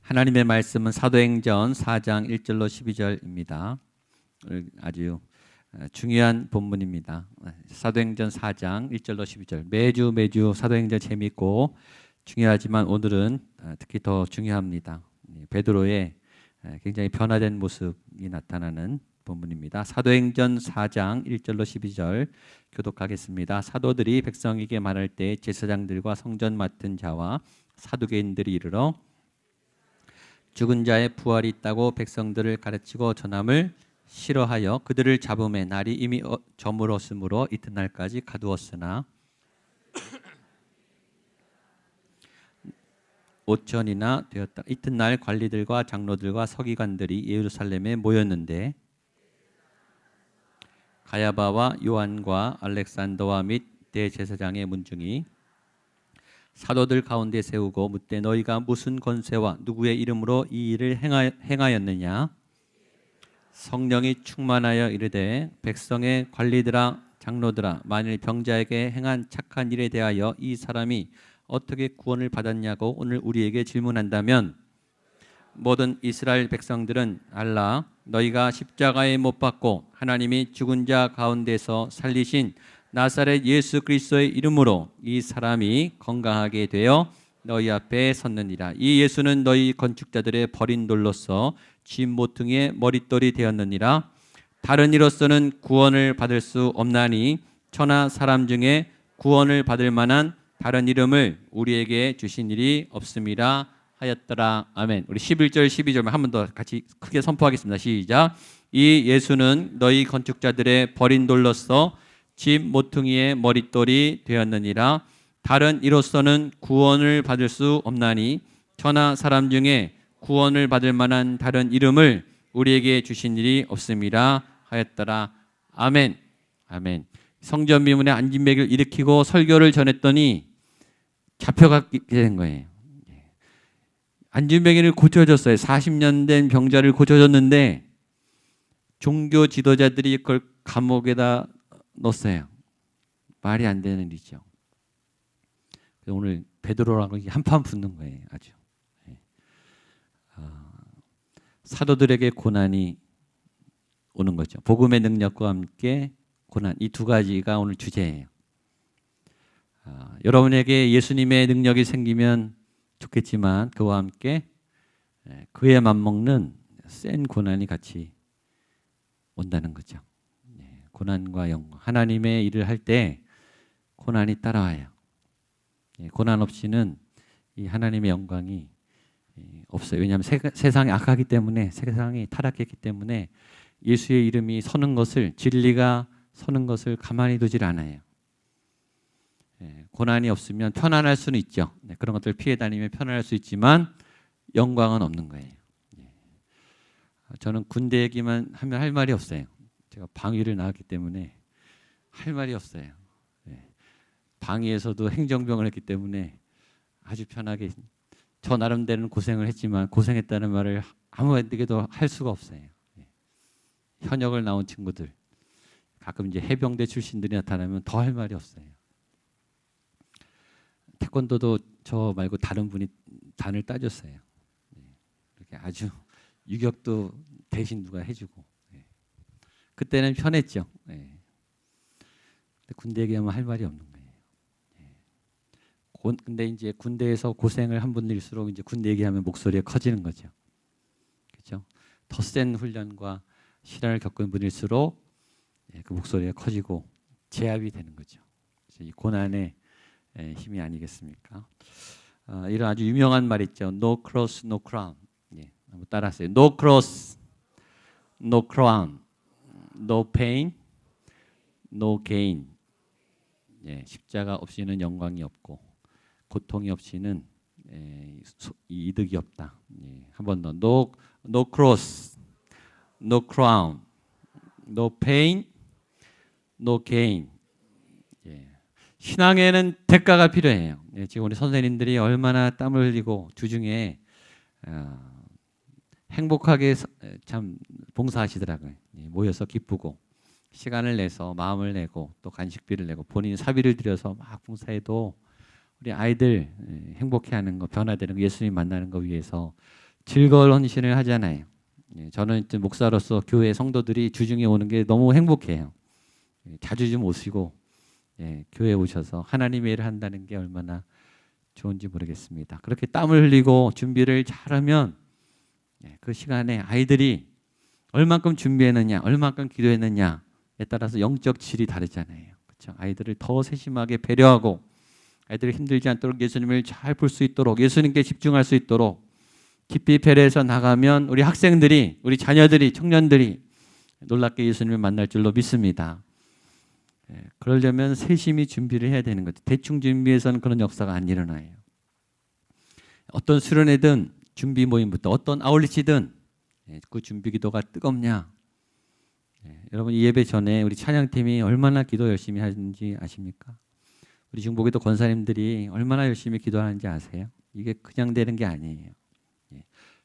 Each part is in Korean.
하나님의 말씀은 사도행전 4장 1절로 12절입니다. 아주 중요한 본문입니다. 사도행전 4장 1절로 12절. 매주 사도행전 재미있고 중요하지만 오늘은 특히 더 중요합니다. 베드로의 굉장히 변화된 모습이 나타나는 본문입니다. 사도행전 4장 1절로 12절 교독하겠습니다. 사도들이 백성에게 말할 때 제사장들과 성전 맡은 자와 사두개인들이 이르러 죽은 자의 부활이 있다고 백성들을 가르치고 전함을 싫어하여 그들을 잡음에 날이 이미 저물었으므로 이튿날까지 가두었으나 5천이나 되었다. 이튿날 관리들과 장로들과 서기관들이 예루살렘에 모였는데 가야바와 요한과 알렉산더와 및 대제사장의 문중이 사도들 가운데 세우고 묻되 너희가 무슨 권세와 누구의 이름으로 이 일을 행하였느냐? 성령이 충만하여 이르되 백성의 관리들아 장로들아 만일 병자에게 행한 착한 일에 대하여 이 사람이 어떻게 구원을 받았냐고 오늘 우리에게 질문한다면 모든 이스라엘 백성들은 알라 너희가 십자가에 못 박고 하나님이 죽은 자 가운데서 살리신 나사렛 예수 그리스도의 이름으로 이 사람이 건강하게 되어 너희 앞에 섰느니라. 이 예수는 너희 건축자들의 버린 돌로서 집 모퉁이의 머릿돌이 되었느니라. 다른 이로서는 구원을 받을 수 없나니 천하 사람 중에 구원을 받을 만한 다른 이름을 우리에게 주신 일이 없음이라 하였더라. 아멘. 우리 11절 12절만 한 번 더 같이 크게 선포하겠습니다. 시작. 이 예수는 너희 건축자들의 버린 돌로서 집 모퉁이의 머릿돌이 되었느니라. 다른 이로서는 구원을 받을 수 없나니 천하 사람 중에 구원을 받을 만한 다른 이름을 우리에게 주신 일이 없음이라 하였더라. 아멘. 아멘. 성전 미문에 안진뱅이를 일으키고 설교를 전했더니 잡혀가게 된 거예요. 안진뱅이를 고쳐줬어요. 40년 된 병자를 고쳐줬는데 종교 지도자들이 그걸 감옥에다 넣었어요. 말이 안 되는 일이죠. 오늘 베드로라고 한판 붙는 거예요. 아주 사도들에게 고난이 오는 거죠. 복음의 능력과 함께 고난, 이 두 가지가 오늘 주제예요. 여러분에게 예수님의 능력이 생기면 좋겠지만 그와 함께 그에 맞먹는 센 고난이 같이 온다는 거죠. 고난과 영광. 하나님의 일을 할 때 고난이 따라와요. 고난 없이는 이 하나님의 영광이 없어요. 왜냐하면 세상이 악하기 때문에, 세상이 타락했기 때문에 예수의 이름이 서는 것을, 진리가 서는 것을 가만히 두질 않아요. 고난이 없으면 편안할 수는 있죠. 그런 것들을 피해 다니면 편안할 수 있지만 영광은 없는 거예요. 저는 군대 얘기만 하면 할 말이 없어요. 제가 방위를 나왔기 때문에 할 말이 없어요. 방위에서도 행정병을 했기 때문에 아주 편하게 저 나름대로는 고생을 했지만 고생했다는 말을 아무에게도 할 수가 없어요. 현역을 나온 친구들 가끔 이제 해병대 출신들이 나타나면 더 할 말이 없어요. 태권도도 저 말고 다른 분이 단을 따줬어요. 이렇게 아주 유격도 대신 누가 해주고 그때는 편했죠. 군대 얘기하면 할 말이 없는 거예요. 근데 이제 군대에서 고생을 한 분일수록 이제 군대 얘기하면 목소리가 커지는 거죠. 그렇죠? 더 센 훈련과 실화를 겪은 분일수록 그 목소리가 커지고 제압이 되는 거죠. 이 고난의 힘이 아니겠습니까? 이런 아주 유명한 말 있죠. No cross, no crown. 한번 따라하세요. No cross, no crown. No pain, no gain. 십자가 없이는 영광이 없고 고통이 없이는 이득이 없다. 한 번 더. No cross, no crown, no pain, no gain. 신앙에는 대가가 필요해요. 지금 우리 선생님들이 얼마나 땀을 흘리고 주중에 행복하게 참 봉사하시더라고요. 모여서 기쁘고 시간을 내서 마음을 내고 또 간식비를 내고 본인 사비를 들여서 막 봉사해도 우리 아이들 행복해하는 거, 변화되는 거, 예수님 만나는 거 위해서 즐거운 헌신을 하잖아요. 저는 목사로서 교회 성도들이 주중에 오는 게 너무 행복해요. 자주 좀 오시고 교회에 오셔서 하나님의 일을 한다는 게 얼마나 좋은지 모르겠습니다. 그렇게 땀을 흘리고 준비를 잘하면 그 시간에 아이들이 얼만큼 준비했느냐, 얼만큼 기도했느냐에 따라서 영적 질이 다르잖아요. 그렇죠? 아이들을 더 세심하게 배려하고 아이들이 힘들지 않도록 예수님을 잘 볼 수 있도록 예수님께 집중할 수 있도록 깊이 배려해서 나가면 우리 학생들이, 우리 자녀들이, 청년들이 놀랍게 예수님을 만날 줄로 믿습니다. 그러려면 세심히 준비를 해야 되는 거죠. 대충 준비해서는 그런 역사가 안 일어나요. 어떤 수련회든 준비 모임부터 어떤 아울리치든 그 준비 기도가 뜨겁냐. 여러분 이 예배 전에 우리 찬양팀이 얼마나 기도 열심히 하는지 아십니까? 우리 중보기도 권사님들이 얼마나 열심히 기도하는지 아세요? 이게 그냥 되는 게 아니에요.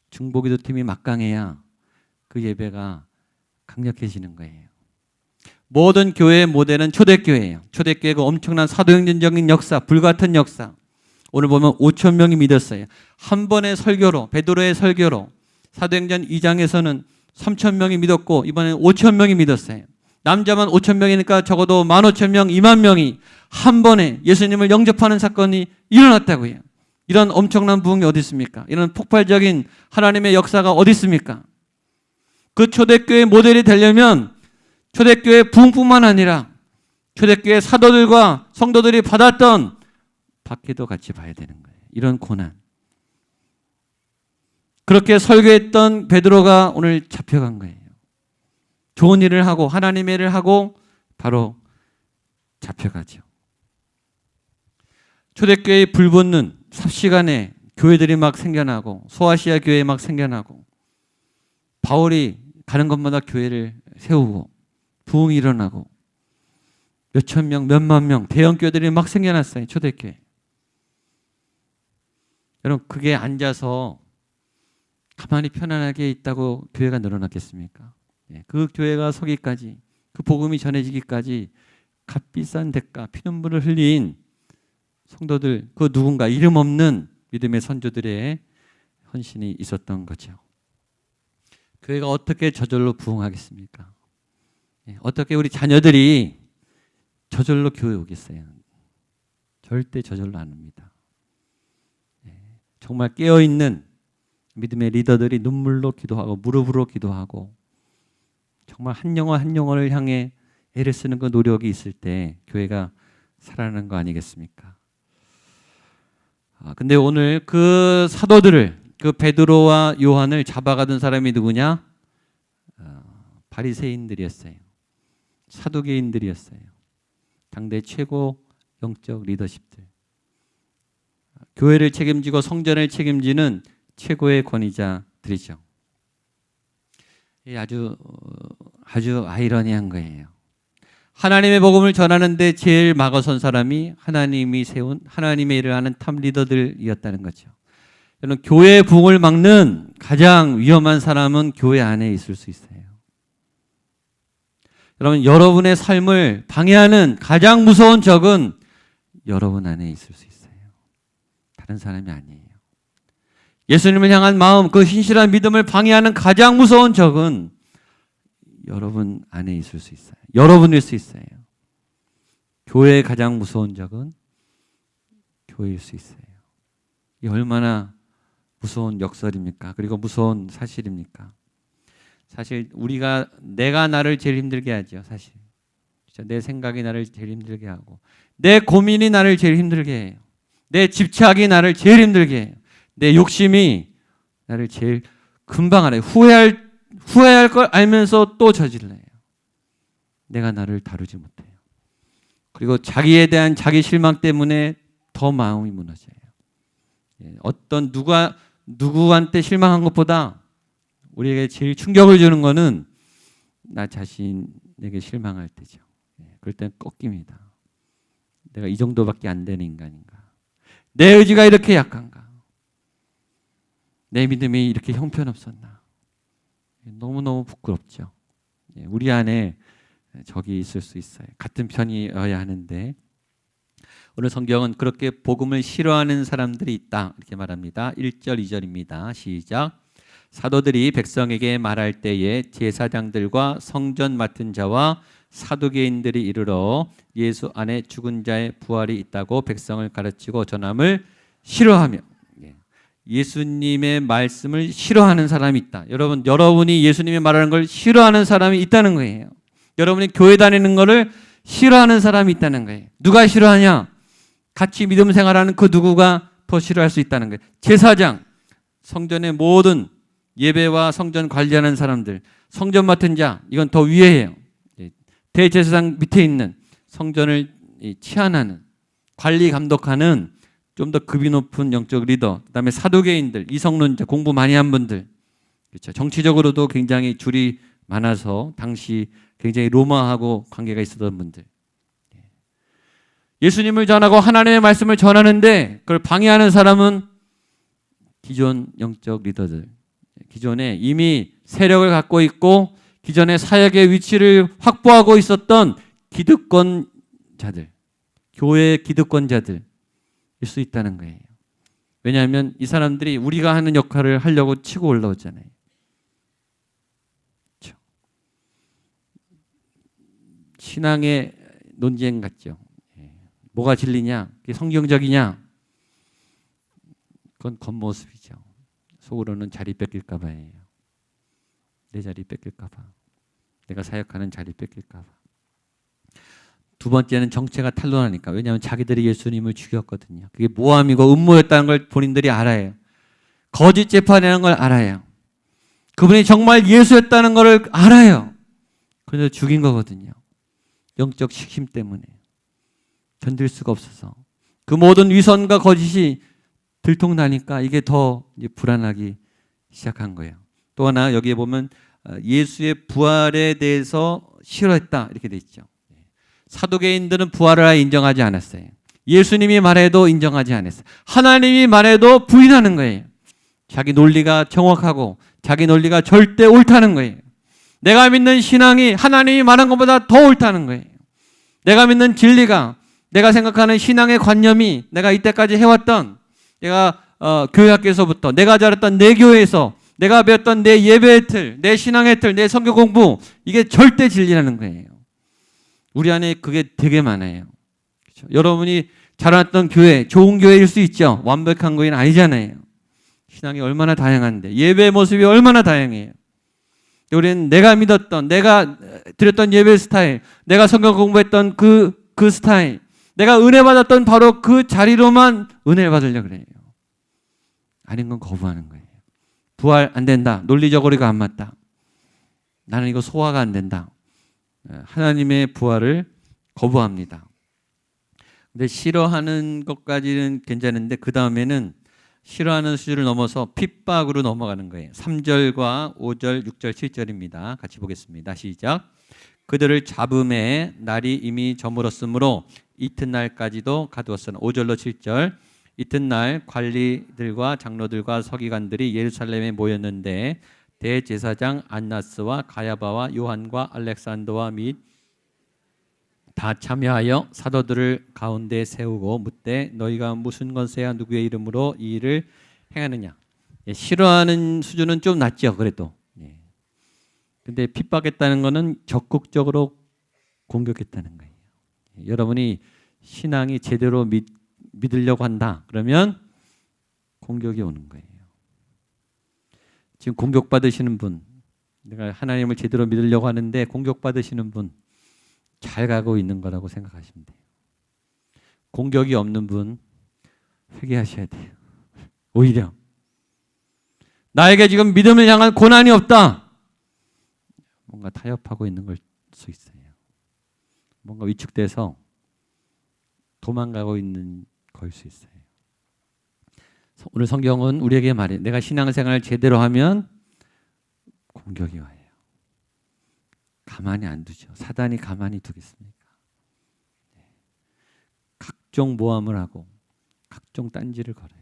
중보기도 팀이 막강해야 그 예배가 강력해지는 거예요. 모든 교회의 모델은 초대교회예요. 초대교회가 엄청난 사도행전적인 역사, 불같은 역사. 오늘 보면 5천 명이 믿었어요. 한 번의 설교로, 베드로의 설교로 사도행전 2장에서는 3천 명이 믿었고 이번에는 5천 명이 믿었어요. 남자만 5천 명이니까 적어도 15,000명, 2만 명이 한 번에 예수님을 영접하는 사건이 일어났다고요. 이런 엄청난 부흥이 어디 있습니까? 이런 폭발적인 하나님의 역사가 어디 있습니까? 그 초대교회 모델이 되려면 초대교회 부흥뿐만 아니라 초대교회 사도들과 성도들이 받았던 박해도 같이 봐야 되는 거예요. 이런 고난. 그렇게 설교했던 베드로가 오늘 잡혀간 거예요. 좋은 일을 하고 하나님의 일을 하고 바로 잡혀가죠. 초대교회의 불붙는 삽시간에 교회들이 막 생겨나고 소아시아 교회 막 생겨나고 바울이 가는 곳마다 교회를 세우고 부흥이 일어나고 몇천 명, 몇만 명 대형 교회들이 막 생겨났어요. 초대교회. 여러분 그게 앉아서 가만히 편안하게 있다고 교회가 늘어났겠습니까? 그 교회가 서기까지 그 복음이 전해지기까지 값비싼 대가 피눈물을 흘린 성도들 그 누군가 이름 없는 믿음의 선조들의 헌신이 있었던 거죠. 교회가 어떻게 저절로 부흥하겠습니까? 어떻게 우리 자녀들이 저절로 교회 오겠어요? 절대 저절로 안 옵니다. 정말 깨어있는 믿음의 리더들이 눈물로 기도하고 무릎으로 기도하고 정말 한 영혼 한 영혼을 향해 애를 쓰는 그 노력이 있을 때 교회가 살아나는 거 아니겠습니까? 근데 오늘 그 사도들을 그 베드로와 요한을 잡아가던 사람이 누구냐? 바리새인들이었어요. 사두개인들이었어요. 당대 최고 영적 리더십들. 교회를 책임지고 성전을 책임지는 최고의 권위자들이죠. 아주 아이러니한 거예요. 하나님의 복음을 전하는데 제일 막아선 사람이 하나님이 세운 하나님의 일을 하는 탑 리더들이었다는 거죠. 여러분 교회의 부흥을 막는 가장 위험한 사람은 교회 안에 있을 수 있어요. 여러분 여러분의 삶을 방해하는 가장 무서운 적은 여러분 안에 있을 수 있어요. 다른 사람이 아니에요. 예수님을 향한 마음, 그 신실한 믿음을 방해하는 가장 무서운 적은 여러분 안에 있을 수 있어요. 여러분일 수 있어요. 교회의 가장 무서운 적은 교회일 수 있어요. 이 얼마나 무서운 역설입니까? 그리고 무서운 사실입니까? 사실 내가 나를 제일 힘들게 하죠. 사실 내 생각이 나를 제일 힘들게 하고 내 고민이 나를 제일 힘들게 해요. 내 집착이 나를 제일 힘들게 해요. 내 욕심이 나를 제일 금방 알아요. 후회할 걸 알면서 또 저질러요. 내가 나를 다루지 못해요. 그리고 자기에 대한 자기 실망 때문에 더 마음이 무너져요. 어떤 누구한테 실망한 것보다 우리에게 제일 충격을 주는 거는 나 자신에게 실망할 때죠. 그럴 땐 꺾입니다. 내가 이 정도밖에 안 되는 인간인가? 내 의지가 이렇게 약한가? 내 믿음이 이렇게 형편없었나? 너무너무 부끄럽죠. 우리 안에 적이 있을 수 있어요. 같은 편이어야 하는데 오늘 성경은 그렇게 복음을 싫어하는 사람들이 있다 이렇게 말합니다. 1절 2절입니다. 시작. 사도들이 백성에게 말할 때에 제사장들과 성전 맡은 자와 사두개인들이 이르러 예수 안에 죽은 자의 부활이 있다고 백성을 가르치고 전함을 싫어하며, 예수님의 말씀을 싫어하는 사람이 있다. 여러분이 예수님이 말하는 걸 싫어하는 사람이 있다는 거예요. 여러분이 교회 다니는 거를 싫어하는 사람이 있다는 거예요. 누가 싫어하냐? 같이 믿음 생활하는 그 누구가 더 싫어할 수 있다는 거예요. 제사장, 성전의 모든 예배와 성전 관리하는 사람들, 성전 맡은 자, 이건 더 위에예요. 대제사장 밑에 있는 성전을 치안하는, 관리 감독하는 좀 더 급이 높은 영적 리더, 그다음에 사두개인들, 이성론자, 공부 많이 한 분들, 그렇죠. 정치적으로도 굉장히 줄이 많아서 당시 굉장히 로마하고 관계가 있었던 분들, 예수님을 전하고 하나님의 말씀을 전하는데 그걸 방해하는 사람은 기존 영적 리더들, 기존에 이미 세력을 갖고 있고 기존의 사역의 위치를 확보하고 있었던 기득권자들, 교회의 기득권자들일 수 있다는 거예요. 왜냐하면 이 사람들이 우리가 하는 역할을 하려고 치고 올라오잖아요. 그렇죠? 신앙의 논쟁 같죠. 뭐가 진리냐? 그게 성경적이냐? 그건 겉모습이죠. 속으로는 자리 뺏길까 봐예요. 내 자리 뺏길까 봐. 내가 사역하는 자리 뺏길까 봐. 두 번째는 정체가 탄로나니까. 왜냐하면 자기들이 예수님을 죽였거든요. 그게 모함이고 음모였다는 걸 본인들이 알아요. 거짓 재판이라는 걸 알아요. 그분이 정말 예수였다는 걸 알아요. 그래서 죽인 거거든요. 영적 식심 때문에. 견딜 수가 없어서. 그 모든 위선과 거짓이 들통나니까 이게 더 이제 불안하기 시작한 거예요. 또 하나 여기에 보면 예수의 부활에 대해서 싫어했다 이렇게 돼 있죠. 사두개인들은 부활을 아예 인정하지 않았어요. 예수님이 말해도 인정하지 않았어요. 하나님이 말해도 부인하는 거예요. 자기 논리가 정확하고 자기 논리가 절대 옳다는 거예요. 내가 믿는 신앙이 하나님이 말한 것보다 더 옳다는 거예요. 내가 믿는 진리가, 내가 생각하는 신앙의 관념이, 내가 이때까지 해왔던, 내가 교회 학교에서부터 내가 자랐던 내 교회에서 내가 배웠던 내 예배의 틀, 내 신앙의 틀, 내 성경 공부, 이게 절대 진리라는 거예요. 우리 안에 그게 되게 많아요. 그렇죠? 여러분이 자랐던 교회, 좋은 교회일 수 있죠. 완벽한 교회는 아니잖아요. 신앙이 얼마나 다양한데, 예배의 모습이 얼마나 다양해요. 우리는 내가 믿었던, 내가 드렸던 예배 스타일, 내가 성경 공부했던 그 스타일, 내가 은혜 받았던 바로 그 자리로만 은혜를 받으려고 그래요. 아닌 건 거부하는 거예요. 부활 안 된다. 논리적으로 이거 안 맞다. 나는 이거 소화가 안 된다. 하나님의 부활을 거부합니다. 근데 싫어하는 것까지는 괜찮은데 그 다음에는 싫어하는 수준을 넘어서 핍박으로 넘어가는 거예요. 3절과 5절, 6절, 7절입니다. 같이 보겠습니다. 시작. 그들을 잡음에 날이 이미 저물었으므로 이튿날까지도 가두었으나 5절로 7절. 이튿날 관리들과 장로들과 서기관들이 예루살렘에 모였는데 대제사장 안나스와 가야바와 요한과 알렉산더와 및 다 참여하여 사도들을 가운데 세우고 묻되 너희가 무슨 권세야 누구의 이름으로 이 일을 행하느냐. 싫어하는 수준은 좀 낮죠. 그래도. 근데 핍박했다는 것은 적극적으로 공격했다는 거예요. 여러분이 신앙이 제대로 믿으려고 한다. 그러면 공격이 오는 거예요. 지금 공격받으시는 분, 내가 하나님을 제대로 믿으려고 하는데 공격받으시는 분, 잘 가고 있는 거라고 생각하시면 돼요. 공격이 없는 분, 회개하셔야 돼요. 오히려 나에게 지금 믿음을 향한 고난이 없다. 뭔가 타협하고 있는 걸 수 있어요. 뭔가 위축돼서 도망가고 있는 거일 수 있어요. 오늘 성경은 우리에게 말해. 내가 신앙생활을 제대로 하면 공격이 와요. 가만히 안 두죠. 사단이 가만히 두겠습니까? 각종 모함을 하고 각종 딴지를 걸어요.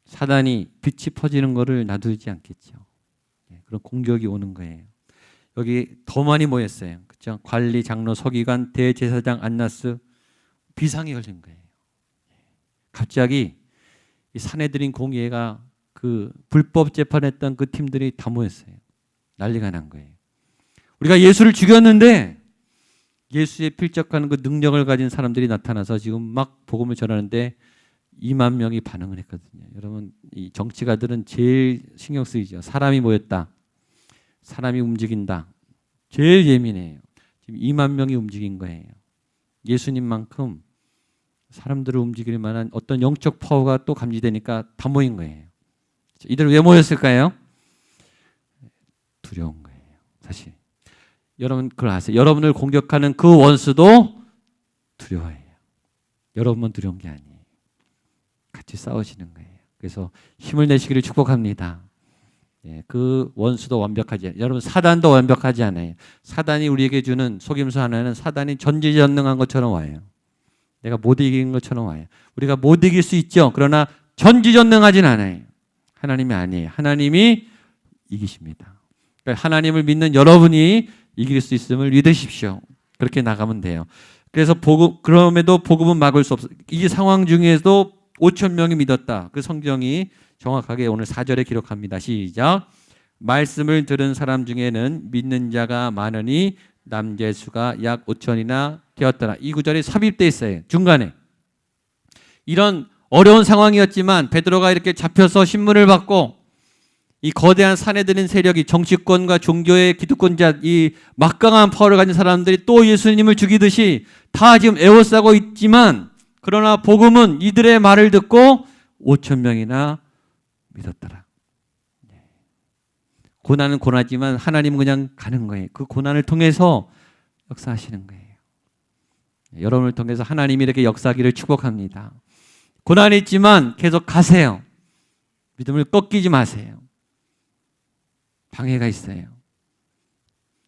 사단이 빛이 퍼지는 것을 놔두지 않겠죠. 그런 공격이 오는 거예요. 여기 더 많이 모였어요. 그렇죠? 관리, 장로, 서기관, 대제사장 안나스 비상이 걸린 거예요. 갑자기 이 사내들인 공예가 그 불법 재판했던 그 팀들이 다 모였어요. 난리가 난 거예요. 우리가 예수를 죽였는데 예수에 필적하는 그 능력을 가진 사람들이 나타나서 지금 막 복음을 전하는데 2만 명이 반응을 했거든요. 여러분, 이 정치가들은 제일 신경 쓰이죠. 사람이 모였다. 사람이 움직인다. 제일 예민해요. 지금 2만 명이 움직인 거예요. 예수님만큼 사람들을 움직일 만한 어떤 영적 파워가 또 감지되니까 다 모인 거예요. 이들 왜 모였을까요? 두려운 거예요. 사실. 여러분 그걸 아세요? 여러분을 공격하는 그 원수도 두려워해요. 여러분만 두려운 게 아니에요. 같이 싸우시는 거예요. 그래서 힘을 내시기를 축복합니다. 예, 그 원수도 완벽하지 않아요. 여러분 사단도 완벽하지 않아요. 사단이 우리에게 주는 속임수 하나는 사단이 전지전능한 것처럼 와요. 내가 못 이긴 것처럼 와요. 우리가 못 이길 수 있죠. 그러나 전지전능하진 않아요. 하나님이 아니에요. 하나님이 이기십니다. 그러니까 하나님을 믿는 여러분이 이길 수 있음을 믿으십시오. 그렇게 나가면 돼요. 그래서 그럼에도 복음은 막을 수 없어요. 이 상황 중에도 5천 명이 믿었다. 그 성경이 정확하게 오늘 4절에 기록합니다. 시작. 말씀을 들은 사람 중에는 믿는 자가 많으니 남자의 수가 약 5천이나 되었더라. 이 구절이 삽입되어 있어요. 중간에. 이런 어려운 상황이었지만 베드로가 이렇게 잡혀서 신문을 받고 이 거대한 산에 드는 세력이 정치권과 종교의 기득권자 이 막강한 파워를 가진 사람들이 또 예수님을 죽이듯이 다 지금 에워싸고 있지만 그러나 복음은 이들의 말을 듣고 5천 명이나 믿었더라. 고난은 고난이지만 하나님은 그냥 가는 거예요. 그 고난을 통해서 역사하시는 거예요. 여러분을 통해서 하나님이 이렇게 역사하기를 축복합니다. 고난이 있지만 계속 가세요. 믿음을 꺾이지 마세요. 방해가 있어요.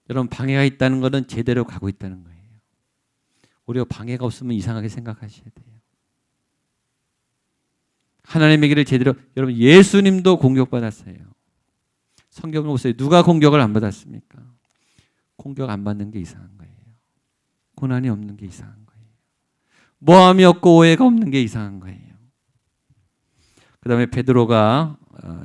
여러분 방해가 있다는 것은 제대로 가고 있다는 거예요. 오히려 방해가 없으면 이상하게 생각하셔야 돼요. 하나님의 길을 제대로 여러분 예수님도 공격받았어요. 성경을 보세요. 누가 공격을 안 받았습니까? 공격 안 받는 게 이상한 거예요. 고난이 없는 게 이상한 거예요. 모함이 없고 오해가 없는 게 이상한 거예요. 그 다음에 베드로가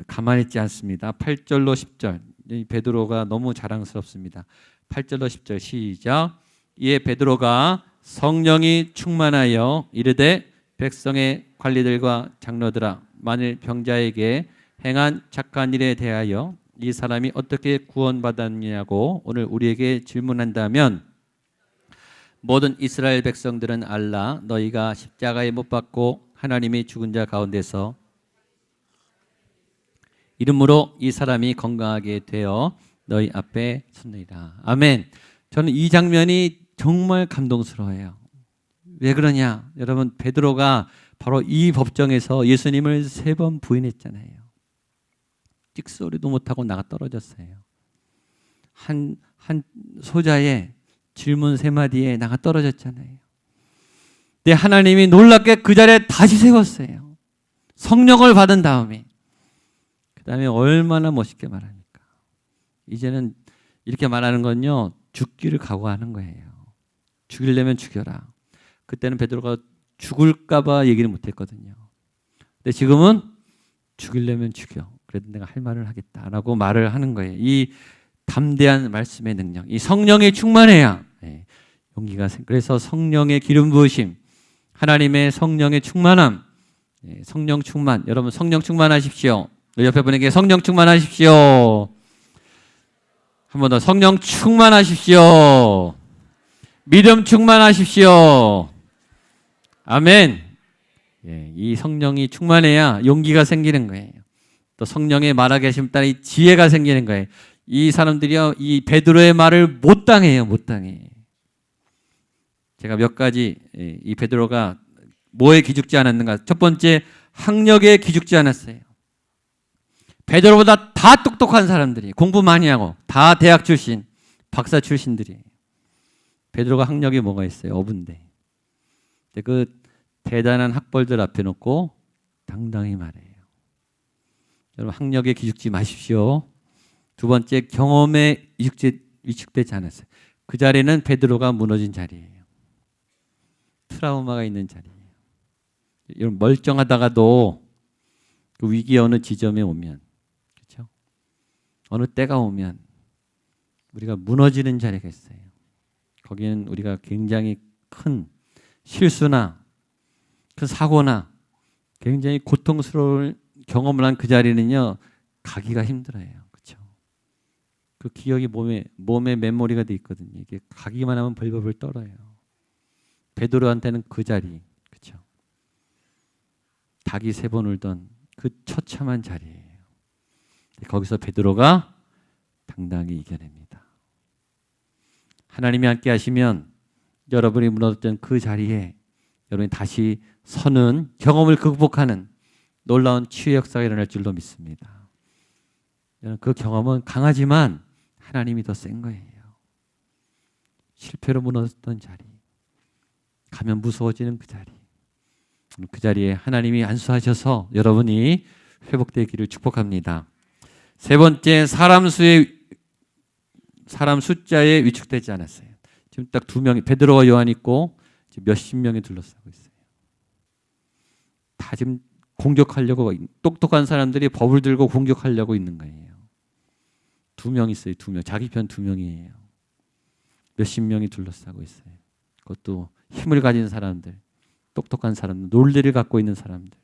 가만히 있지 않습니다. 8절로 10절. 이 베드로가 너무 자랑스럽습니다. 8절로 10절 시작. 이에 베드로가 성령이 충만하여 이르되 백성의 관리들과 장로들아 만일 병자에게 행한 착한 일에 대하여 이 사람이 어떻게 구원받았느냐고 오늘 우리에게 질문한다면 모든 이스라엘 백성들은 알라 너희가 십자가에 못 박고 하나님이 죽은 자 가운데서 이름으로 이 사람이 건강하게 되어 너희 앞에 섰느니라. 아멘. 저는 이 장면이 정말 감동스러워요. 왜 그러냐? 여러분 베드로가 바로 이 법정에서 예수님을 3번 부인했잖아요. 찍소리도 못하고 나가 떨어졌어요. 한 소자의 질문 3마디에 나가 떨어졌잖아요. 근데 하나님이 놀랍게 그 자리에 다시 세웠어요. 성령을 받은 다음에. 그 다음에 얼마나 멋있게 말합니까? 이제는 이렇게 말하는 건요. 죽기를 각오하는 거예요. 죽이려면 죽여라. 그때는 베드로가 죽을까 봐 얘기를 못했거든요. 근데 지금은 죽이려면 죽여. 그래도 내가 할 말을 하겠다라고 말을 하는 거예요. 이 담대한 말씀의 능력, 이 성령이 충만해야 용기가 그래서 성령의 기름 부으심, 하나님의 성령의 충만함, 성령 충만. 여러분 성령 충만하십시오. 옆에 분에게 성령 충만하십시오. 한 번 더 성령 충만하십시오. 믿음 충만하십시오. 아멘. 이 성령이 충만해야 용기가 생기는 거예요. 또 성령의 말하게 하심 따라 이 지혜가 생기는 거예요. 이 사람들이요, 이 베드로의 말을 못 당해요, 못 당해. 제가 몇 가지 이 베드로가 뭐에 기죽지 않았는가? 첫 번째, 학력에 기죽지 않았어요. 베드로보다 다 똑똑한 사람들이 공부 많이 하고 다 대학 출신, 박사 출신들이. 베드로가 학력이 뭐가 있어요? 어분데. 그 대단한 학벌들 앞에 놓고 당당히 말해요. 여러분 학력에 기죽지 마십시오. 두 번째, 경험에 위축되지 않았어요. 그 자리는 베드로가 무너진 자리예요. 트라우마가 있는 자리예요. 여러분 멀쩡하다가도 그 위기의 어느 지점에 오면, 그렇죠? 어느 때가 오면 우리가 무너지는 자리가 있어요. 거기는 우리가 굉장히 큰 실수나 큰 사고나 굉장히 고통스러운 경험을 한 그 자리는요, 가기가 힘들어요. 그렇죠? 그 기억이 몸에 메모리가 돼 있거든요. 이게 가기만 하면 벌벌 떨어요. 베드로한테는 그 자리, 그렇죠? 닭이 3번 울던 그 처참한 자리예요. 거기서 베드로가 당당히 이겨냅니다. 하나님이 함께 하시면 여러분이 무너졌던 그 자리에 여러분이 다시 서는 경험을 극복하는 놀라운 치유의 역사가 일어날 줄로 믿습니다. 그 경험은 강하지만 하나님이 더 센 거예요. 실패로 무너졌던 자리, 가면 무서워지는 그 자리, 그 자리에 하나님이 안수하셔서 여러분이 회복되기를 축복합니다. 3번째, 사람 숫자에 위축되지 않았어요. 지금 딱 2명이 베드로와 요한 있고 몇십 명이 둘러싸고 있어요. 다 지금 공격하려고, 똑똑한 사람들이 법을 들고 공격하려고 있는 거예요. 2명 있어요. 2명. 자기 편 2명이에요. 몇십 명이 둘러싸고 있어요. 그것도 힘을 가진 사람들, 똑똑한 사람들, 논리를 갖고 있는 사람들,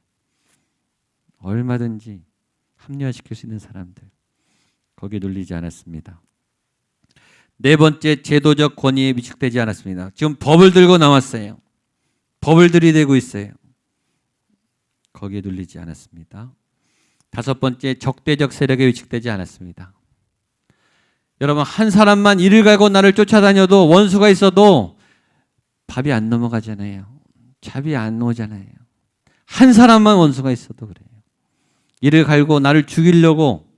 얼마든지 합리화시킬 수 있는 사람들, 거기에 눌리지 않았습니다. 4번째, 제도적 권위에 위축되지 않았습니다. 지금 법을 들고 나왔어요. 법을 들이대고 있어요. 거기에 눌리지 않았습니다. 5번째, 적대적 세력에 위축되지 않았습니다. 여러분, 한 사람만 이를 갈고 나를 쫓아다녀도, 원수가 있어도 밥이 안 넘어가잖아요. 잡이 안 오잖아요. 한 사람만 원수가 있어도 그래요. 이를 갈고 나를 죽이려고,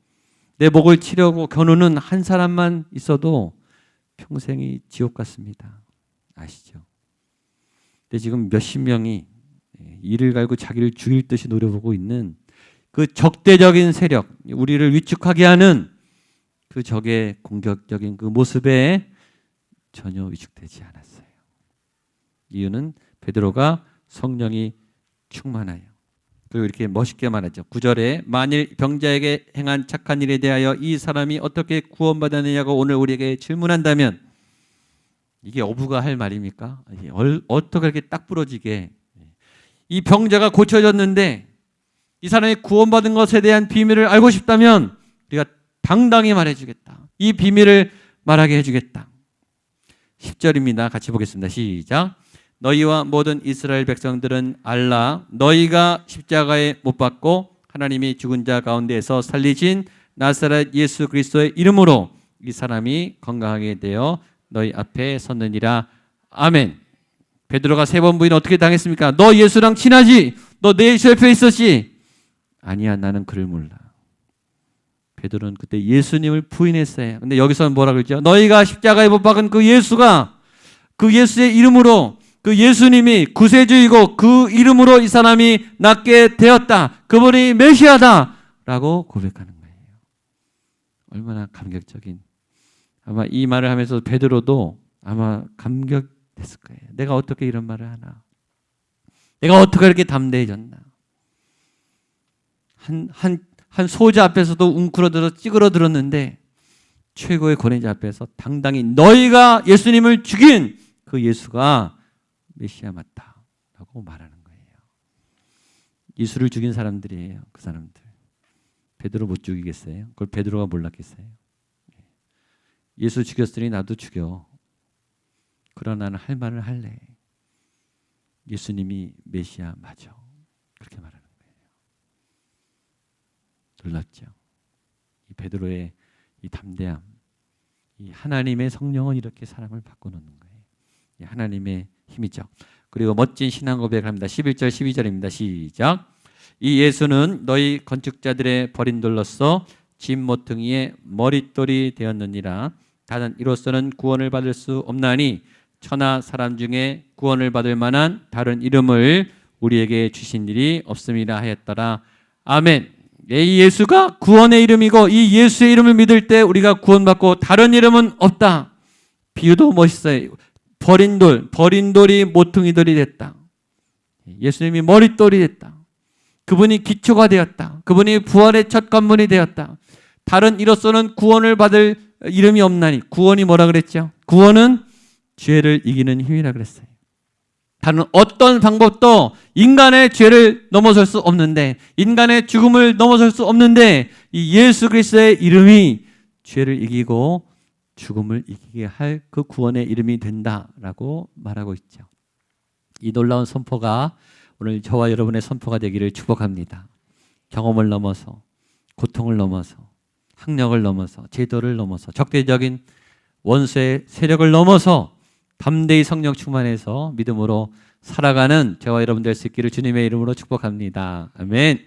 내 목을 치려고 겨누는 한 사람만 있어도 평생이 지옥 같습니다. 아시죠? 근데 지금 몇십 명이 이를 갈고 자기를 죽일 듯이 노려보고 있는 그 적대적인 세력, 우리를 위축하게 하는 그 적의 공격적인 그 모습에 전혀 위축되지 않았어요. 이유는 베드로가 성령이 충만하여. 그리고 이렇게 멋있게 말하죠. 9절에 만일 병자에게 행한 착한 일에 대하여 이 사람이 어떻게 구원받았느냐고 오늘 우리에게 질문한다면, 이게 어부가 할 말입니까? 어떻게 이렇게 딱 부러지게, 이 병자가 고쳐졌는데 이 사람이 구원받은 것에 대한 비밀을 알고 싶다면 우리가 당당히 말해주겠다. 이 비밀을 말하게 해주겠다. 10절입니다. 같이 보겠습니다. 시작. 너희와 모든 이스라엘 백성들은 알라, 너희가 십자가에 못 박고 하나님이 죽은 자 가운데에서 살리신 나사렛 예수 그리스도의 이름으로 이 사람이 건강하게 되어 너희 앞에 섰느니라. 아멘. 베드로가 3번 부인 어떻게 당했습니까? 너 예수랑 친하지? 너 내 예수 옆에 있었지? 아니야, 나는 그를 몰라. 베드로는 그때 예수님을 부인했어요. 근데 여기서는 뭐라 그러죠? 너희가 십자가에 못 박은 그 예수가, 그 예수의 이름으로, 그 예수님이 구세주이고 그 이름으로 이 사람이 낫게 되었다. 그분이 메시아다. 라고 고백하는 거예요. 얼마나 감격적인. 아마 이 말을 하면서 베드로도 아마 감격했을 거예요. 내가 어떻게 이런 말을 하나. 내가 어떻게 이렇게 담대해졌나. 한 소자 앞에서도 웅크러들어 찌그러들었는데 최고의 권위자 앞에서 당당히 너희가 예수님을 죽인 그 예수가 메시아 맞다라고 말하는 거예요. 예수를 죽인 사람들이에요. 그 사람들. 베드로 못 죽이겠어요? 그걸 베드로가 몰랐겠어요? 예수 죽였으니 나도 죽여. 그러나 나는 할 말을 할래. 예수님이 메시아 맞아. 그렇게 말하는 거예요. 놀랍죠? 이 베드로의 이 담대함, 이 하나님의 성령은 이렇게 사람을 바꿔놓는 거예요. 이 하나님의 힘이죠. 그리고 멋진 신앙 고백을 합니다. 11절 12절입니다. 시작. 이 예수는 너희 건축자들의 버린 돌로서 집 모퉁이의 머릿돌이 되었느니라. 다른 이로서는 구원을 받을 수 없나니 천하 사람 중에 구원을 받을 만한 다른 이름을 우리에게 주신 일이 없음이라 하였더라. 아멘. 이 예수가 구원의 이름이고 이 예수의 이름을 믿을 때 우리가 구원받고 다른 이름은 없다. 비유도 멋있어요. 버린 돌이 모퉁이돌이 됐다. 예수님이 머릿돌이 됐다. 그분이 기초가 되었다. 그분이 부활의 첫 관문이 되었다. 다른 이로서는 구원을 받을 이름이 없나니. 구원이 뭐라 그랬죠? 구원은 죄를 이기는 힘이라 그랬어요. 다른 어떤 방법도 인간의 죄를 넘어설 수 없는데, 인간의 죽음을 넘어설 수 없는데, 이 예수 그리스도의 이름이 죄를 이기고 죽음을 이기게 할 그 구원의 이름이 된다라고 말하고 있죠. 이 놀라운 선포가 오늘 저와 여러분의 선포가 되기를 축복합니다. 경험을 넘어서, 고통을 넘어서, 학력을 넘어서, 제도를 넘어서, 적대적인 원수의 세력을 넘어서 담대히 성령 충만해서 믿음으로 살아가는 저와 여러분 될 수 있기를 주님의 이름으로 축복합니다. 아멘.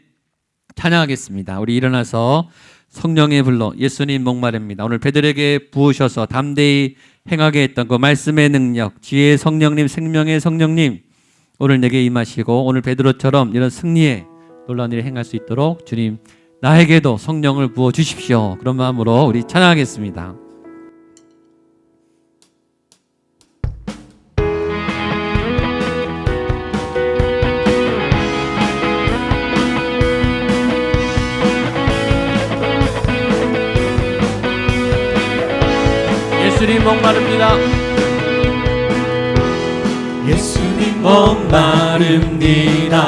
찬양하겠습니다. 우리 일어나서 성령의 불로 예수님 목마릅니다. 오늘 베드로에게 부으셔서 담대히 행하게 했던 그 말씀의 능력, 지혜의 성령님, 생명의 성령님, 오늘 내게 임하시고 오늘 베드로처럼 이런 승리의 놀라운 일을 행할 수 있도록 주님 나에게도 성령을 부어 주십시오. 그런 마음으로 우리 찬양하겠습니다. 예수님 목마릅니다. 예수님 목마릅니다.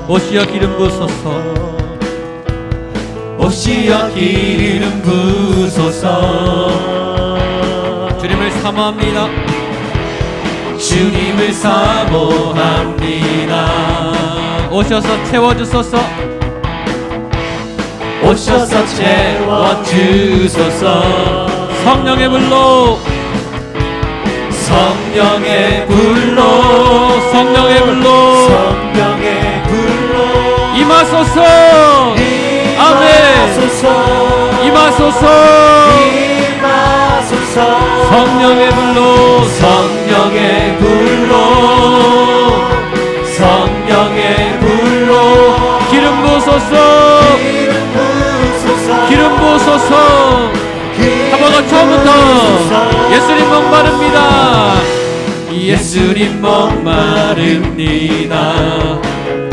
오시어 기름 부으소서. 오시어 기름 부으소서. 주님을 사모합니다. 주님을 사모합니다. 오셔서 채워주소서. 오셔서 채워주소서. 성령의 불로, 성령의 불로, 성령의 불로, 성령의 불로 임하소서. 아멘. 임하소서. 임하소서. 성령의 불로, 성령의 불로, 성령의 불로 기름 부으소서. 기름 부으소서. 한번 더 처음부터 예수님 목마릅니다. 예수님 목마릅니다.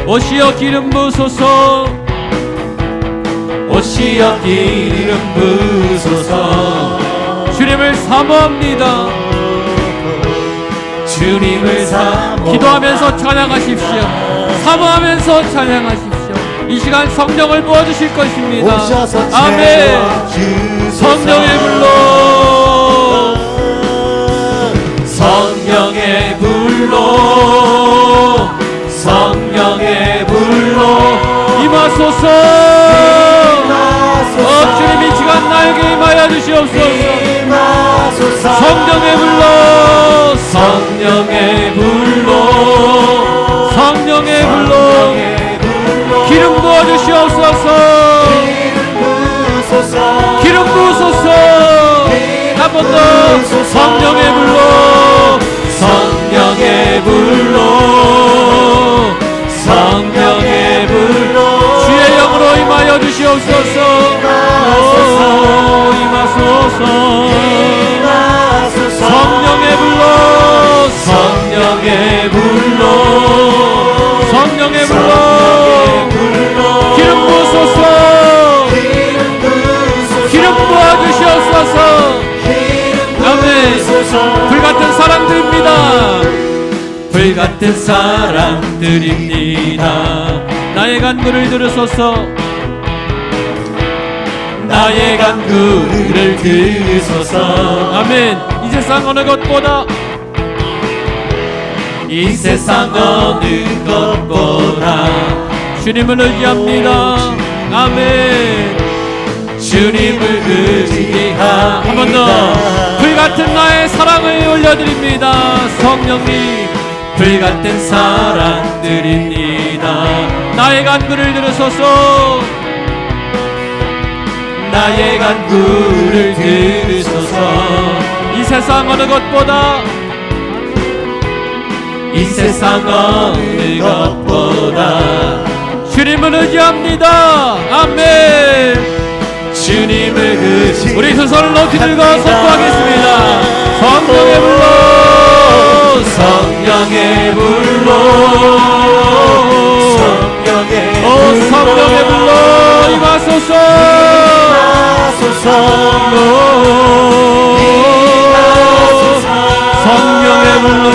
오시어 기름 부으소서. 오시어 기름 부으소서. 주님을 사모합니다. 주님을 사모합니다. 기도하면서 찬양하십시오. 사모하면서 찬양하십시오. 이 시간 성령을 부어주실 것입니다. 아멘. 성령의 불로, 성령의 불로, 성령의 불로 임하소서. 주님 이 시간 나에게 임하여 주시옵소서. 성령의 불로, 성령의 불로, 성령의 불로 기름 부어주시옵소서. 기름 부으소서. 한 번 더 성령의 불로, 성령의 불로, 성령의 불로 주의 영으로 임하여 주시옵소서. 임하소서. 성령의 불로, 성령의 불로, 성령의 불로 기름 부으소서. 기름 부어주시옵소서. 아멘. 불같은 사랑들입니다. 불같은 사랑들입니다. 나의 간구를 들으소서. 나의 간구를 들으소서. 아멘. 이 세상 어느 것보다, 이 세상 어느 것보다 주님을 의지합니다. 아멘. 주님을 의지합니다. 한 번 더 불같은 나의 사랑을 올려드립니다. 성령님 불같은 사랑드립니다. 나의 간구를 들으소서. 나의 간구를 들으소서. 이 세상 어느 것보다, 이 세상 어느 것보다 주님을 의지합니다. 아멘. 주님을 의지. 우리 두 손을 높이 들고 선포하겠습니다. 성령의 불로, 성령의 불로, 성령 성령의 불로 임하소서. 성령의 불로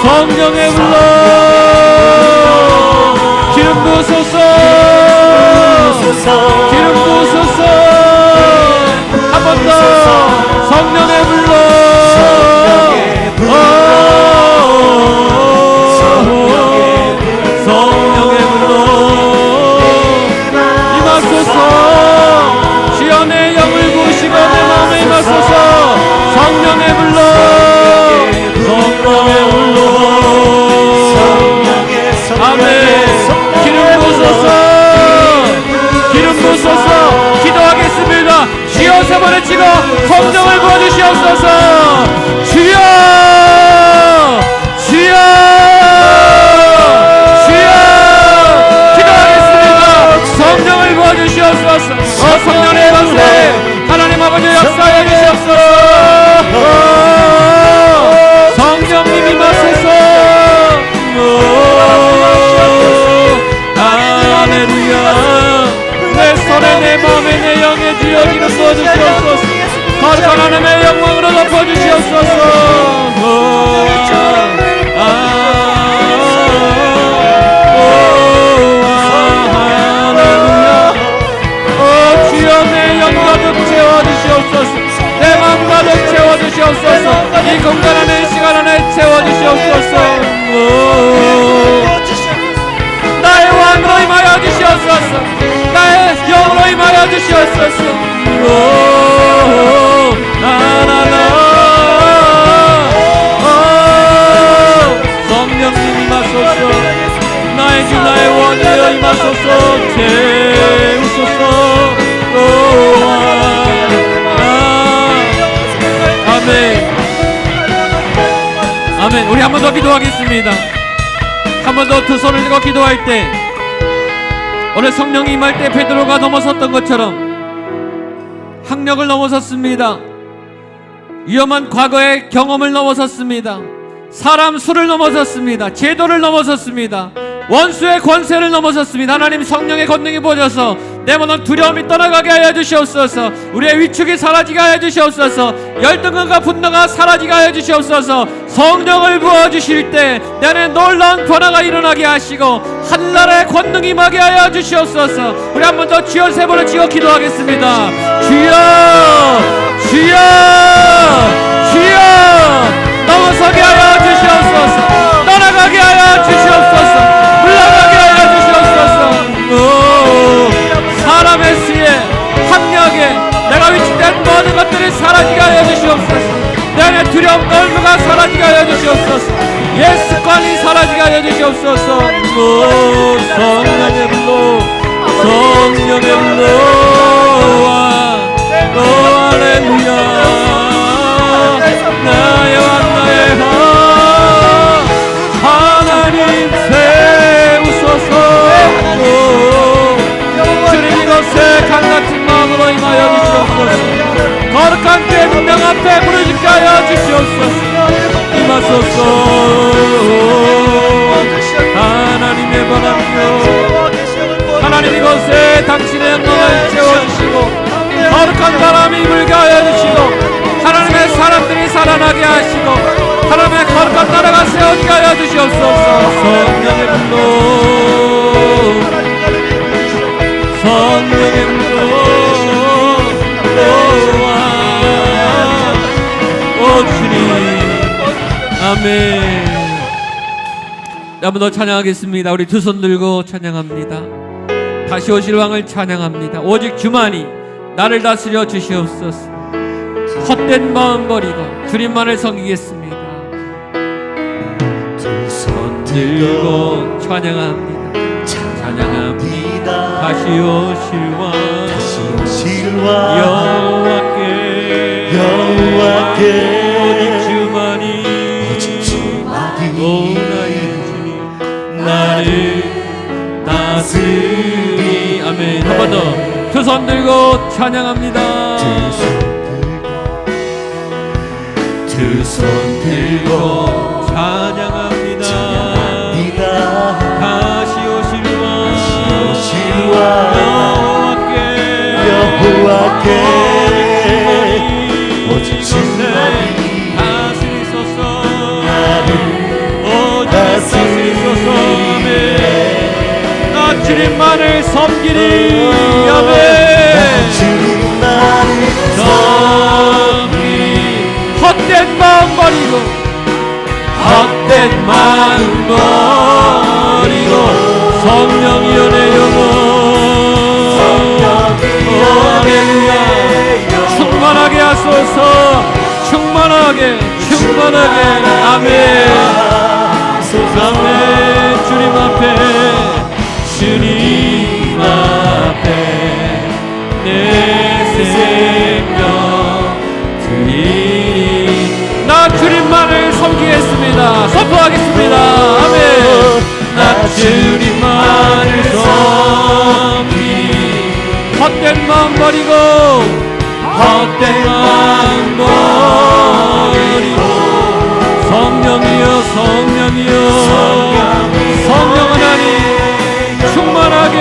성령의 불로 기름 부으소서. 기름 부으소서. 한 번 더 성령의 불로 성령의 불로 임하소서. 주여 내 영을 부으시고 내 마음에 임하소서. 성령의 불로 성령의 불로 아멘. 기름 부으소서. 기름 부으소서. 기도하겠습니다. 주여 세 번을 치고 성령을 부어주시옵소서. 주여 주여 주여 기도하겠습니다. 성령을 부어주시옵소서. 성령의 권세 하나님 아버지 역사해 주시옵소서. 성령님 임하소서. 할렐루야. 내 손에 내 마음에 내 영에 주여 기름 부어주시옵소서. 거룩한 하나님의 영광으로 덮어주시옵소서. 할렐루야. 주여 내 영 가득 채워주시옵소서. 내 마음 가득 채워주시옵소서. 이 공간 안에 이 시간 안에 채워주시옵소서. 나의 왕으로 임하여 주시옵소서. 나의 영으로 임하여 주시옵소서. 나나나 성령님 임하소서. 나의 주 나의 원이여 임하소서. 채우소서. 아멘. 아멘. 우리 한 번 더 기도하겠습니다. 한 번 더 두 손을 들고 기도할 때 오늘 성령이 임할 때 베드로가 넘어섰던 것처럼 학력을 넘어섰습니다. 위험한 과거의 경험을 넘어섰습니다. 사람 수를 넘어섰습니다. 제도를 넘어섰습니다. 원수의 권세를 넘어섰습니다. 하나님 성령의 권능이 부어져서 내 모든 두려움이 떠나가게 하여 주시옵소서. 우리의 위축이 사라지게 하여 주시옵소서. 열등감과 분노가 사라지게 하여 주시옵소서. 성령을 부어주실 때 내 안에 놀라운 변화가 일어나게 하시고 한나라의 권능이 임하게 하여 주시옵소서. 우리 한 번 더 주여 세 번을 치고 기도하겠습니다. 주여 주여 주여 넘어서게 하여 주시옵소서. 떠나가게 하여 주시옵소서. 물러가게 하여 주시옵소서. 사람의 수에 학력에 내가 위축된 모든 것들이 사라지게 하여 주시옵소서. 내 안에 두려움과 얼마가 사라지게 하여 주시옵소서. 옛 습관이 사라지게 하여 주시옵소서. 성령의 불로 성령의 불로 할렐루야. 나의 왕 나의 왕 하나님 세우소서. 주님 이곳에 강같은 마음으로 임하여 주시옵소서. 거룩한 때 분명 앞에 부르짖게 하여 주시옵소서. 임하소서. 하나님의 바람이여 하나님 이곳에 당신의 영광을 채워주시고 거룩한 바람이 불게 하여 주시고 하나님의 사람들이 살아나게 하시고 하나님의 거룩한 나라가 세워지게 하여 주시옵소서. 성령의 불로 성령의 불로 오 주님 아멘. 한 번 더 찬양하겠습니다. 우리 두 손 들고 찬양합니다. 다시 오실 왕을 찬양합니다. 오직 주만이 나를 다스려 주시옵소서. 헛된 마음 버리고 주님만을 섬기겠습니다. 두 손 들고 찬양합니다. 찬양합니다. 다시 오실 왕 여호와께 오직 주만이 오 나의 주님 나를 다스리 아멘. 한 번 더 두 손 들고 찬양합니다. 두 손 들고 찬양합니다. 주님밖에 오직 주님만이 다스리소서 나를 다스리소서 나 주님만을 섬기리 아멘 주님만을 섬기리 헛된 마음 버리고 헛된 마음 버리고 성령이여 내 영혼 충만하게 하소서 충만하게 아멘 아멘 주님 앞에 내 생명 드리니 나 주님만을 섬기겠습니다 선포하겠습니다 아멘 나 주님만을 섬기니 헛된 마음 버리고 헛된 마음 버리고 성령이여 성령 하나님 충만하게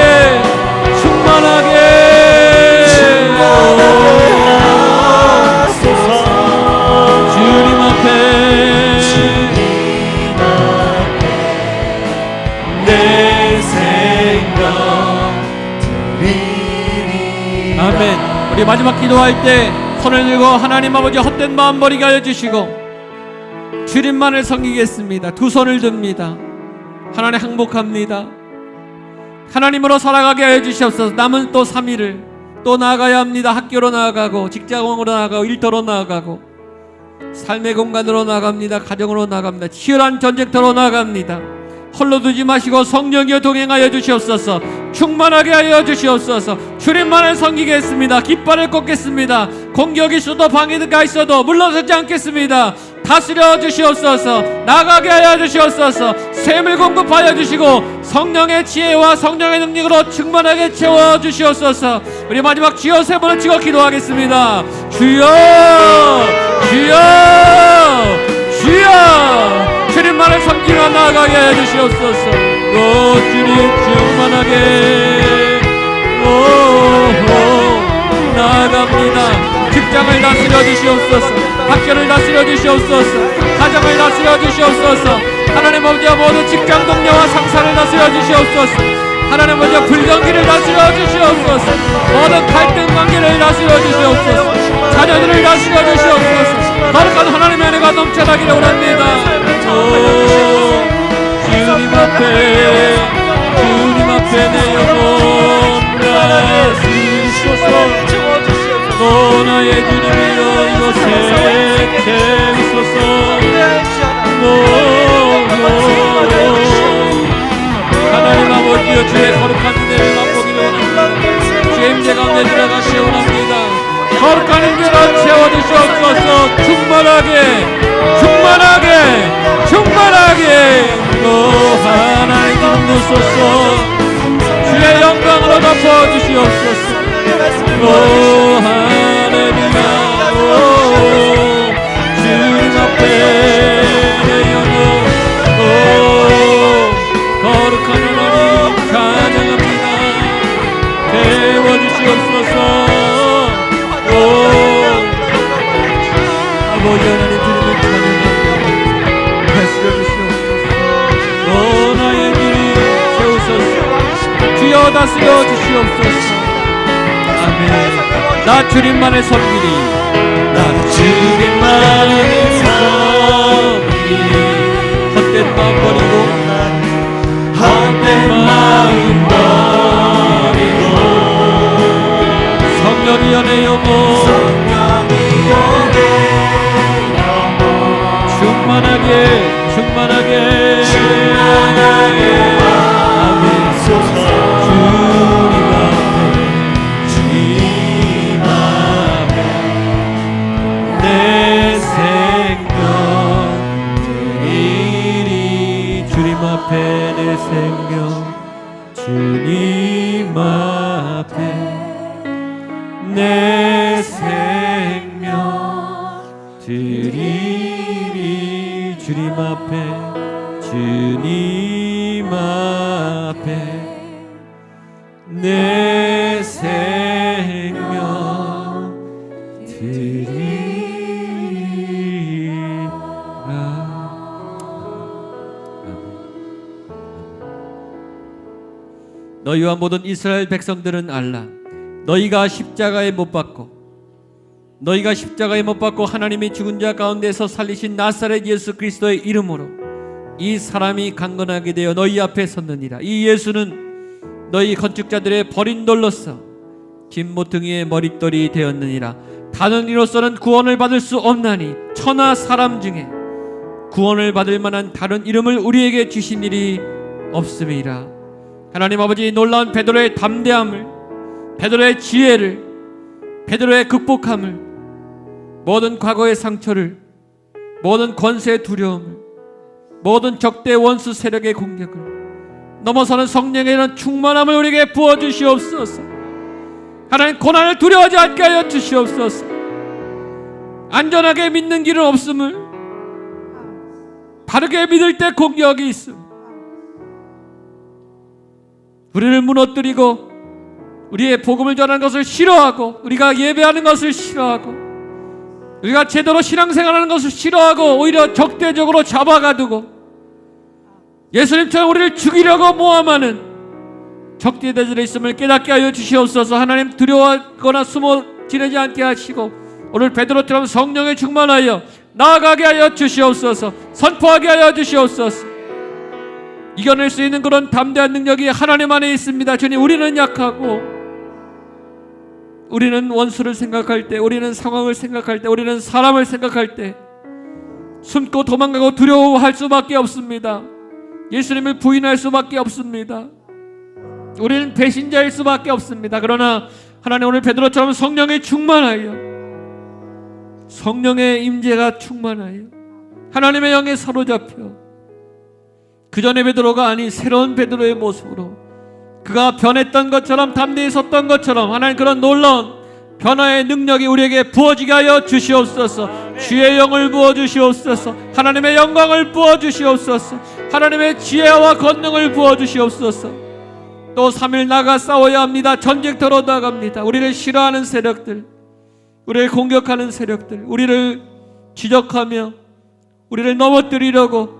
주님 앞에 내 생명 아멘. 우리 마지막 기도할 때 손을 들고 하나님 아버지 헛된 마음 버리게 하여 주시고 주님만을 섬기겠습니다. 두 손을 듭니다. 하나님 항복합니다. 하나님으로 살아가게 하여 주시옵소서. 남은 또 3일을 또 나아가야 합니다. 학교로 나아가고 직장으로 나아가고 일터로 나아가고 삶의 공간으로 나아갑니다. 가정으로 나아갑니다. 치열한 전쟁터로 나아갑니다. 홀로 두지 마시고 성령이여 동행하여 주시옵소서. 충만하게 하여 주시옵소서. 주님만을 섬기겠습니다. 깃발을 꽂겠습니다. 공격이 있어도 방해가 있어도 물러서지 않겠습니다. 다스려 주시옵소서. 나가게 하여 주시옵소서. 샘을 공급하여 주시고 성령의 지혜와 성령의 능력으로 충만하게 채워 주시옵소서. 우리 마지막 주여 세 번을 치고 기도하겠습니다. 주여 주여 주여 주님만을 섬기며 나아가게 하여 주시옵소서. 오 주님 충만하게 나아갑니다. 직장을 다스려 주시옵소서. 학교를 다스려 주시옵소서. 가정을 다스려 주시옵소서. 하나님 아버지 모든 직장 동료와 상사를 다스려 주시옵소서. 하나님 아버지 불경기를 다스려 주시옵소서. 모든 갈등 관계를 다스려 주시옵소서. 자녀들을 다스려 주시옵소서. 거룩한 하나님의 은혜가 넘쳐나기를 원합니다. 주님 앞에 내 영혼 다스리소서. 오 나의 주님이여 이곳에 계소서. 하나님 아버지여 주의 거룩한 은혜를 맛보기를 원합니다. 주의 임재 가운데 들어가시기 원합니다. 거룩한 임재로 채워주시옵소서. 충만하게 오 하나님 주소서. 주의 영광으로 덮어주시옵소서. 오 하나님아 주님 앞에 내 영혼 거룩한 하나님 찬양합니다. 태워주시옵소서. 아버지 하나님 주님을 찬양합니다. 다스려 주시옵소서. 오 나의 주님 채우소서. 주여 다스려 주시옵소서. 아멘. 나 주님만을 섬기리. 나 주님만을 섬기리. 헛된 마음 버리고 성령이여 내 영혼 충만하게 아멘. 주님 앞에 내 생명 드리리. 주님 앞에 내 생명 주님 앞에 내 생명 드리리. 주님 앞에 주님 앞에 내 생명 너희와 모든 이스라엘 백성들은 알라. 너희가 십자가에 못 박고 하나님이 죽은 자 가운데서 살리신 나사렛 예수 그리스도의 이름으로 이 사람이 강건하게 되어 너희 앞에 섰느니라. 이 예수는 너희 건축자들의 버린 돌로서 진 모퉁이의 머릿돌이 되었느니라. 다른 이로서는 구원을 받을 수 없나니 천하 사람 중에 구원을 받을 만한 다른 이름을 우리에게 주신 일이 없음이라. 하나님 아버지, 놀라운 베드로의 담대함을, 베드로의 지혜를, 베드로의 극복함을, 모든 과거의 상처를, 모든 권세의 두려움을, 모든 적대 원수 세력의 공격을 넘어서는 성령의 이런 충만함을 우리에게 부어주시옵소서. 하나님, 고난을 두려워하지 않게 하여 주시옵소서. 안전하게 믿는 길은 없음을, 바르게 믿을 때 공격이 있음, 우리를 무너뜨리고 우리의 복음을 전하는 것을 싫어하고, 우리가 예배하는 것을 싫어하고, 우리가 제대로 신앙생활하는 것을 싫어하고 오히려 적대적으로 잡아가두고 예수님처럼 우리를 죽이려고 모함하는 적대자들의 있음을 깨닫게 하여 주시옵소서. 하나님, 두려워하거나 숨어 지내지 않게 하시고 오늘 베드로처럼 성령에 충만하여 나아가게 하여 주시옵소서. 선포하게 하여 주시옵소서. 이겨낼 수 있는 그런 담대한 능력이 하나님 안에 있습니다. 주님, 우리는 약하고, 우리는 원수를 생각할 때, 우리는 상황을 생각할 때, 우리는 사람을 생각할 때 숨고 도망가고 두려워할 수밖에 없습니다. 예수님을 부인할 수밖에 없습니다. 우리는 배신자일 수밖에 없습니다. 그러나 하나님, 오늘 베드로처럼 성령에 충만하여, 성령의 임재가 충만하여 하나님의 영에 사로잡혀 그 전에 베드로가 아닌 새로운 베드로의 모습으로 그가 변했던 것처럼, 담대히 섰던 것처럼 하나님, 그런 놀라운 변화의 능력이 우리에게 부어지게 하여 주시옵소서. 주의 영을 부어주시옵소서. 하나님의 영광을 부어주시옵소서. 하나님의 지혜와 권능을 부어주시옵소서. 또 3일 나가 싸워야 합니다. 전쟁터로 나갑니다. 우리를 싫어하는 세력들, 우리를 공격하는 세력들, 우리를 지적하며 우리를 넘어뜨리려고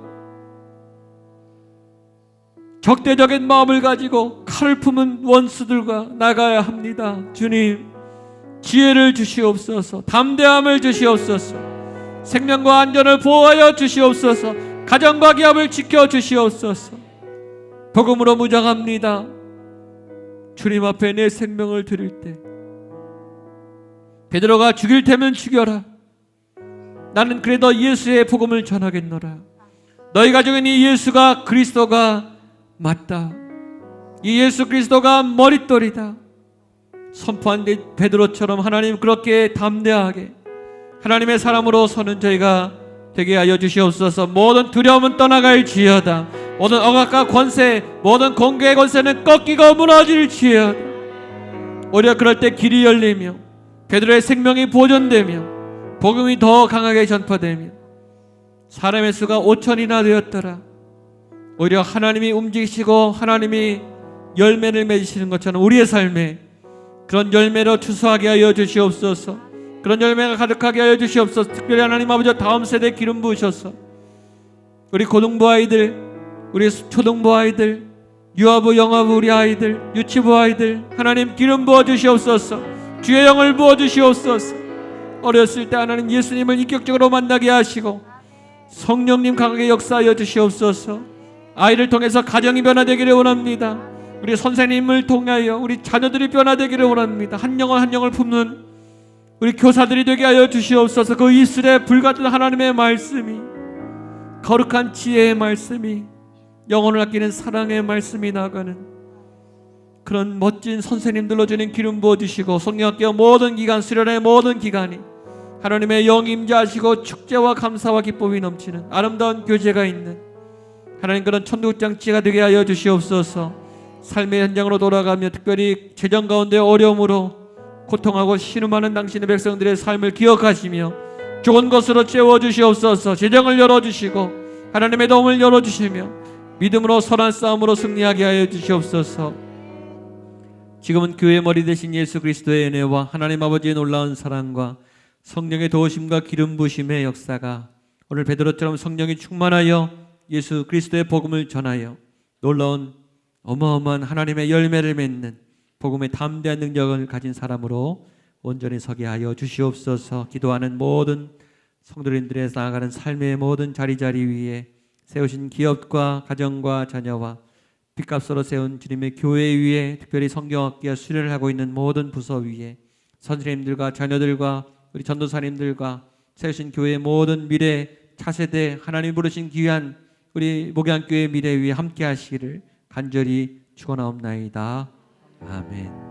적대적인 마음을 가지고 칼을 품은 원수들과 나가야 합니다. 주님, 지혜를 주시옵소서. 담대함을 주시옵소서. 생명과 안전을 보호하여 주시옵소서. 가정과 기업을 지켜 주시옵소서. 복음으로 무장합니다. 주님 앞에 내 생명을 드릴 때 베드로가 죽일 테면 죽여라. 나는 그래도 예수의 복음을 전하겠노라. 너희가 적은 이 예수가 그리스도가 맞다. 이 예수 그리스도가 머릿돌이다. 선포한 베드로처럼 하나님, 그렇게 담대하게 하나님의 사람으로 서는 저희가 되게 하여 주시옵소서. 모든 두려움은 떠나갈지어다. 모든 억압과 권세, 모든 공개의 권세는 꺾이고 무너질지어다. 오히려 그럴 때 길이 열리며 베드로의 생명이 보존되며 복음이 더 강하게 전파되며 사람의 수가 5,000이나 되었더라. 오히려 하나님이 움직이시고 하나님이 열매를 맺으시는 것처럼 우리의 삶에 그런 열매로 추수하게 하여 주시옵소서. 그런 열매가 가득하게 하여 주시옵소서. 특별히 하나님 아버지, 다음 세대에 기름 부으셔서 우리 고등부 아이들, 우리 초등부 아이들, 유아부, 영아부 우리 아이들, 유치부 아이들, 하나님 기름 부어 주시옵소서. 주의 영을 부어 주시옵소서. 어렸을 때 하나님 예수님을 인격적으로 만나게 하시고 성령님 강하게 역사하여 주시옵소서. 아이를 통해서 가정이 변화되기를 원합니다. 우리 선생님을 통하여 우리 자녀들이 변화되기를 원합니다. 한 영혼 한 영을 품는 우리 교사들이 되게 하여 주시옵소서. 그 이슬에 불같은 하나님의 말씀이, 거룩한 지혜의 말씀이, 영혼을 아끼는 사랑의 말씀이 나가는 그런 멋진 선생님들로 주님 기름 부어주시고, 성령학교 모든 기간, 수련의 모든 기간이 하나님의 영 임재하시고 축제와 감사와 기쁨이 넘치는 아름다운 교제가 있는 하나님, 그런 천국장치가 되게 하여 주시옵소서. 삶의 현장으로 돌아가며 특별히 재정 가운데 어려움으로 고통하고 신음하는 당신의 백성들의 삶을 기억하시며 좋은 것으로 채워주시옵소서. 재정을 열어주시고 하나님의 도움을 열어주시며 믿음으로 선한 싸움으로 승리하게 하여 주시옵소서. 지금은 교회의 머리 되신 예수 그리스도의 은혜와 하나님 아버지의 놀라운 사랑과 성령의 도우심과 기름 부으심의 역사가 오늘 베드로처럼 성령이 충만하여 예수 그리스도의 복음을 전하여 놀라운 어마어마한 하나님의 열매를 맺는 복음의 담대한 능력을 가진 사람으로 온전히 서게 하여 주시옵소서. 기도하는 모든 성도님들에서 나아가는 삶의 모든 자리자리 위에 세우신 기업과 가정과 자녀와 빚값으로 세운 주님의 교회 위에, 특별히 성경학교와 수련을 하고 있는 모든 부서 위에, 선생님들과 자녀들과 우리 전도사님들과 세우신 교회의 모든 미래 차세대 하나님 부르신 귀한 우리 목양교회 미래 위에 함께 하시기를 간절히 축원하옵나이다. 아멘.